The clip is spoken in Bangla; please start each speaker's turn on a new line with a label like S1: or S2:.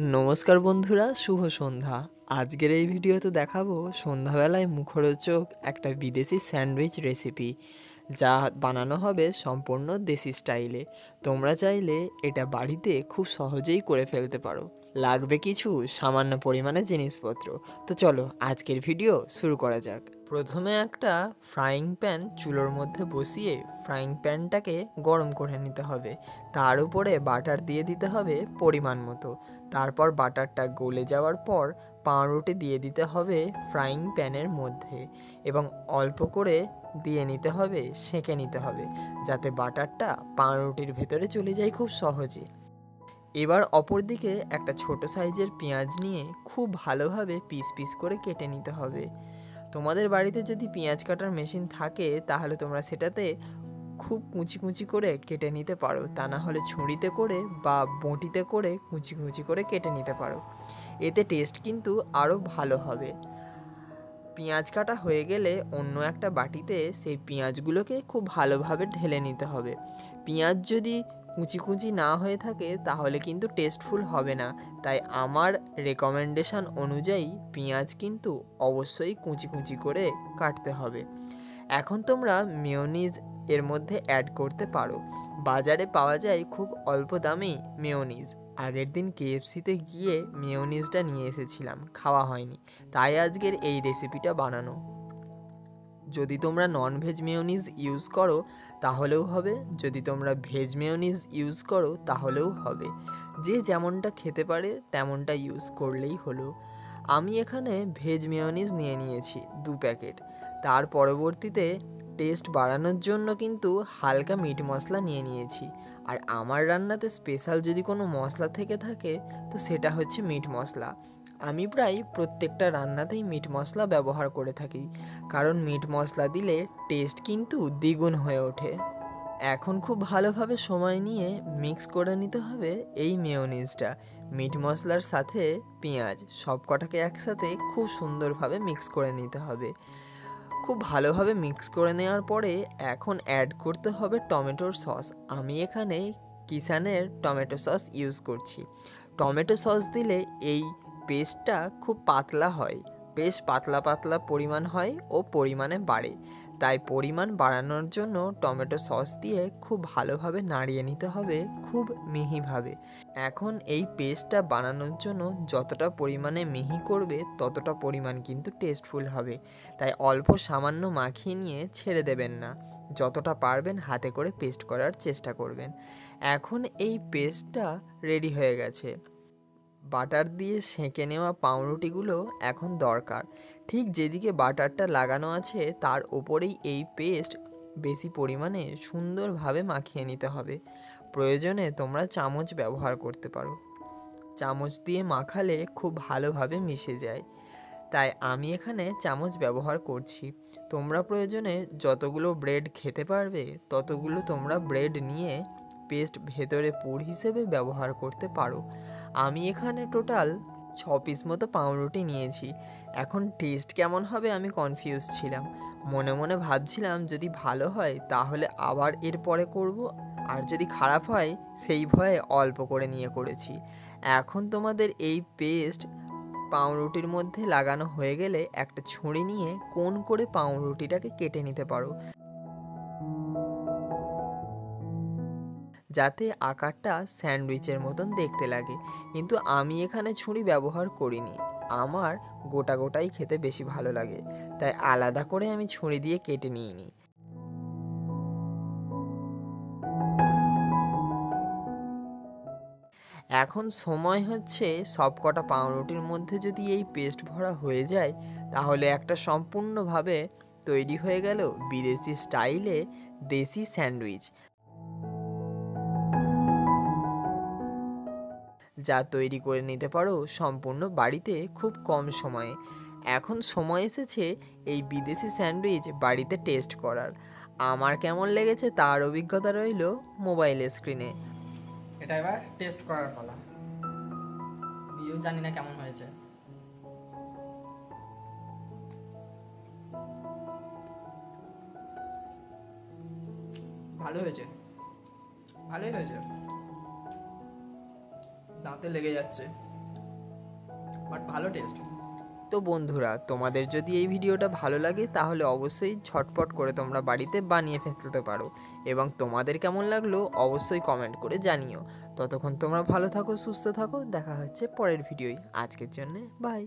S1: নমস্কার বন্ধুরা, শুভ সন্ধ্যা। আজকের এই ভিডিওতে দেখাবো সন্ধ্যাবেলায় মুখরোচক একটা বিদেশি স্যান্ডউইচ রেসিপি, যা বানানো হবে সম্পূর্ণ দেশি স্টাইলে। তোমরা চাইলে এটা বাড়িতে খুব সহজেই করে ফেলতে পারো। লাগবে কিছু সামান্য পরিমাণে জিনিসপত্র। তো চলো আজকের ভিডিও শুরু করা যাক। প্রথমে একটা ফ্রাইং প্যান চুলোর মধ্যে বসিয়ে ফ্রাইং প্যানটাকে গরম করে নিতে হবে। তার উপরে বাটার দিয়ে দিতে হবে পরিমাণ মতো। তারপর বাটারটা গলে যাওয়ার পর পাউরুটি দিয়ে দিতে হবে ফ্রাইং প্যানের মধ্যে এবং অল্প করে দিয়ে নিতে হবে, সেঁকে নিতে হবে, যাতে বাটারটা পাউরুটির ভেতরে চলে যায় খুব সহজে। এবার অপর দিকে একটা ছোট সাইজের পেঁয়াজ নিয়ে খুব ভালোভাবে পিস পিস করে কেটে নিতে হবে। তোমাদের বাড়িতে যদি পেঁয়াজ কাটার মেশিন থাকে তাহলে তোমরা সেটাতে খুব কুচি কুচি করে কেটে নিতে পারো, তা না হলে ছুরিতে করে বা বঁটিতে করে কুচি কুচি করে কেটে নিতে পারো। এতে টেস্ট কিন্তু আরও ভালো হবে। পেঁয়াজ কাটা হয়ে গেলে অন্য একটা বাটিতে সেই পেঁয়াজগুলোকে খুব ভালোভাবে ঢেলে নিতে হবে। পেঁয়াজ যদি কুচি কুচি না হয়ে থাকে তাহলে কিন্তু টেস্টফুল হবে না, তাই আমার রেকমেন্ডেশন অনুযায়ী পেঁয়াজ কিন্তু অবশ্যই কুচি কুচি করে কাটতে হবে। এখন তোমরা মেয়োনিজ এর মধ্যে অ্যাড করতে পারো। বাজারে পাওয়া যায় খুব অল্প দামেই মেয়োনিজ। আগের দিন কেএফসিতে গিয়ে মেয়োনিজটা নিয়ে এসেছিলাম, খাওয়া হয়নি, তাই আজকের এই রেসিপিটা বানানো। যদি তোমরা নন ভেজ মেয়োনিজ ইউজ করো তাহলেও হবে, যদি তোমরা ভেজ মেয়োনিজ ইউজ করো তাহলেও হবে। যে যেমনটা খেতে পারে তেমনটা ইউজ করলেই হলো। আমি এখানে ভেজ মেয়োনিজ নিয়ে নিয়েছি 2 প্যাকেট। তার পরবর্তীতে টেস্ট বাড়ানোর জন্য কিন্তু হালকা মিট মশলা নিয়ে নিয়েছি। আর আমার রান্নাতে স্পেশাল যদি কোনো মশলা থেকে থাকে তো সেটা হচ্ছে মিট মশলা। আমি প্রায় প্রত্যেকটা রান্নাতেই মিট মশলা ব্যবহার করে থাকি, কারণ মিট মশলা দিলে টেস্ট কিন্তু দ্বিগুণ হয়ে ওঠে। এখন খুব ভালোভাবে সময় নিয়ে মিক্স করে নিতে হবে এই মেয়োনিজটা। মিট মশলার সাথে পেঁয়াজ সব কটাকে একসাথে খুব সুন্দরভাবে মিক্স করে নিতে হবে। খুব ভালোভাবে মিক্স করে নেওয়ার পরে এখন অ্যাড করতে হবে টমেটোর সস। আমি এখানে কিষানের টমেটো সস ইউজ করছি। টমেটো সস দিলে এই পেস্টটা খুব পাতলা হয়, বেশ পাতলা পাতলা পরিমাণ হয় ও পরিমাণে বাড়ে। তাই পরিমাণ বাড়ানোর জন্য টমেটো সস দিয়ে খুব ভালোভাবে নাড়িয়ে নিতে হবে, খুব মিহিভাবে। এখন এই পেস্টটা বানানোর জন্য যতটা পরিমাণে মিহি করবে ততটা পরিমাণ কিন্তু টেস্টফুল হবে। তাই অল্প সামান্য মাখিয়ে নিয়ে ছেড়ে দেবেন না, যতটা পারবেন হাতে করে পেস্ট করার চেষ্টা করবেন। এখন এই পেস্টটা রেডি হয়ে গেছে। বাটার দিয়ে সেঁকে নেওয়া পাউরুটিগুলো এখন দরকার। ঠিক যেদিকে বাটারটা লাগানো আছে তার ওপরেই এই পেস্ট বেশি পরিমাণে সুন্দরভাবে মাখিয়ে নিতে হবে। প্রয়োজনে তোমরা চামচ ব্যবহার করতে পারো। চামচ দিয়ে মাখালে খুব ভালোভাবে মিশে যায়, তাই আমি এখানে চামচ ব্যবহার করছি। তোমরা প্রয়োজনে যতগুলো ব্রেড খেতে পারবে ততগুলো তোমরা ব্রেড নিয়ে পেস্ট ভেতরে পুর হিসেবে ব্যবহার করতে পারো। আমি এখানে টোটাল 6 পিস মতো পাউরুটি নিয়েছি। এখন টেস্ট কেমন হবে আমি কনফিউজ ছিলাম। মনে মনে ভাবছিলাম যদি ভালো হয় তাহলে আবার এরপরে করব, আর যদি খারাপ হয় সেই ভয়ে অল্প করে নিয়ে করেছি। এখন তোমাদের এই পেস্ট পাউরুটির মধ্যে লাগানো হয়ে গেলে একটা ছুরি নিয়ে কোণ করে পাউরুটিটাকে কেটে নিতে পারো, যাতে আকারটা স্যান্ডউইচের মতন দেখতে লাগে। কিন্তু আমি এখানে ছুরি ব্যবহার করিনি, আমার গোটা গোটাই খেতে বেশি ভালো লাগে, তাই আলাদা করে আমি ছুরি দিয়ে কেটে নিইনি। এখন সময় হচ্ছে সব কটা পাউরুটির মধ্যে যদি এই পেস্ট ভরা হয়ে যায় তাহলে একটা সম্পূর্ণভাবে তৈরি হয়ে গেল বিদেশি স্টাইলে দেশি স্যান্ডউইচ, যা তৈরি করে নিতে পারো সম্পূর্ণ বাড়িতে খুব কম সময়ে। এখন সময় এসেছে এই বিদেশি স্যান্ডউইচ বাড়িতে টেস্ট করার। আমার কেমন লেগেছে তার অভিজ্ঞতা রইল মোবাইল স্ক্রিনে।
S2: এটা এবার টেস্ট করার পালা। বিয়েও জানি না কেমন হয়েছে। ভালো হয়েছে, ভালোই হয়েছে। দাঁতে লেগে যাচ্ছে, বাট ভালো টেস্ট।
S1: তো বন্ধুরা, তোমাদের যদি এই ভিডিওটা ভালো লাগে তাহলে অবশ্যই ঝটপট করে তোমরা বাড়িতে বানিয়ে ফেলতে পারো, এবং তোমাদের কেমন লাগলো অবশ্যই কমেন্ট করে জানিও। ততক্ষণ তোমরা ভালো থাকো, সুস্থ থাকো, দেখা হচ্ছে পরের ভিডিওয়। আজকের জন্যে বাই।